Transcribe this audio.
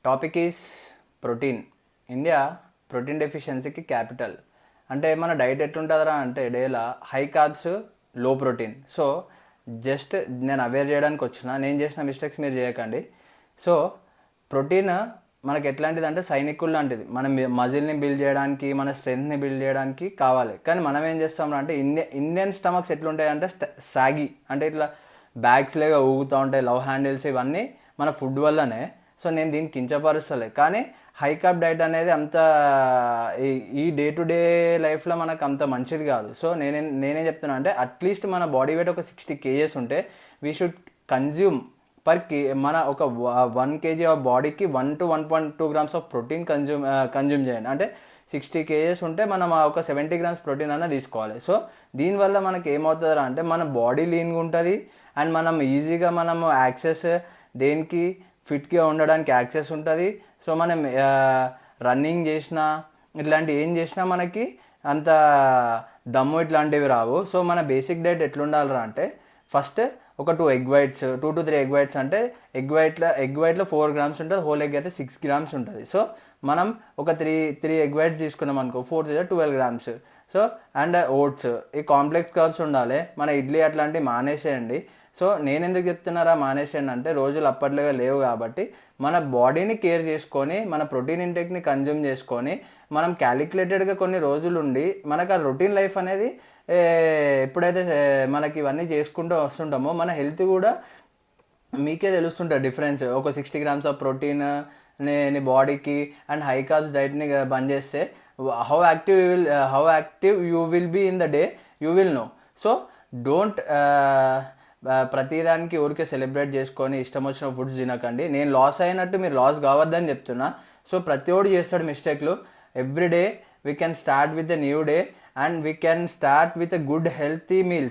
Topic is protein. India protein డెఫిషియన్సీకి capital. అంటే మన డైట్ ఎట్లుంటుందిరా అంటే డేలా high carbs, low protein. So just నేను అవేర్ చేయడానికి వచ్చిన, నేను చేసిన మిస్టేక్స్ మీరు చేయకండి. సో ప్రోటీన్ మనకి ఎట్లాంటిది అంటే సైనికులు లాంటిది. మనం మజిల్ని బిల్డ్ చేయడానికి, మన స్ట్రెంగ్త్ని బిల్డ్ చేయడానికి కావాలి. కానీ మనం ఏం చేస్తాం అంటే ఇండియన్ స్టమక్స్ ఎట్లుంటాయి అంటే సాగి, అంటే ఇట్లా బ్యాగ్స్ లాగా ఊగుతూ ఉంటాయి, లవ్ హ్యాండిల్స్, ఇవన్నీ మన ఫుడ్ వల్లనే. సో నేను దీన్ని కించపరుస్తలే, కానీ హై కార్బ్ డైట్ అనేది అంత ఈ డే టు డే లైఫ్లో మనకు అంత మంచిది కాదు. సో నేనేం చెప్తున్నా అంటే అట్లీస్ట్ మన బాడీ వెయిట్ ఒక 60 kgs ఉంటే వీ షుడ్ కన్జ్యూమ్ మన ఒక 1 kg ఆఫ్ బాడీకి 1 to 1.2 grams of protein consume చేయండి. అంటే 60 kgs ఉంటే మనం ఒక 70 grams ప్రోటీన్ అన్న తీసుకోవాలి. సో దీనివల్ల మనకి ఏమవుతుందా అంటే మన బాడీ లీన్గా ఉంటుంది, అండ్ మనం ఈజీగా మనము యాక్సెస్ దేనికి ఫిట్గా ఉండడానికి యాక్సెస్ ఉంటుంది. సో మనం రన్నింగ్ చేసినా ఇట్లాంటి ఏం చేసినా మనకి అంత దమ్ము ఇట్లాంటివి రావు. సో మన బేసిక్ డైట్ ఎట్లుండాలిరా అంటే ఫస్ట్ ఒక 2 egg whites, 2 to 3 egg whites. అంటే ఎగ్ వైట్లో 4 grams ఉంటుంది, హోల్ ఎగ్ అయితే 6 grams ఉంటుంది. సో మనం ఒక త్రీ ఎగ్ వైట్స్ తీసుకున్నాం అనుకో, 4 to 12 grams. So and oats, ఈ కాంప్లెక్స్ కార్బ్స్ ఉండాలి. మన ఇడ్లీ అట్లాంటివి మానేసేయండి. సో నేను ఎందుకు చెప్తున్నారా మానేసేయండి అంటే రోజులు అప్పట్లోగా లేవు కాబట్టి మన బాడీని కేర్ చేసుకొని మన ప్రోటీన్ ఇంటేక్ని కన్జ్యూమ్ చేసుకొని మనం క్యాలిక్యులేటెడ్గా కొన్ని రోజులు ఉండి మనకు ఆ రొటీన్ లైఫ్ అనేది ఎప్పుడైతే మనకి ఇవన్నీ చేసుకుంటూ వస్తుంటామో మన హెల్త్ కూడా మీకే తెలుస్తుంటుంది డిఫరెన్స్. ఒక 60 grams ఆఫ్ ప్రోటీన్ నీ బాడీకి అండ్ హై కార్బ్స్ డైట్ని బంద్ చేస్తే how active you will be in the day, you will know. So don't ప్రతిదానికి ఊరికే సెలబ్రేట్ చేసుకొని ఇష్టం వచ్చిన ఫుడ్స్ తినకండి. నేను లాస్ అయినట్టు మీరు లాస్ కావద్దని చెప్తున్నా. సో ప్రతి ఒక్కడు చేస్తాడు మిస్టేక్లు. Every day we can start with a new day and we can start with a good healthy meals.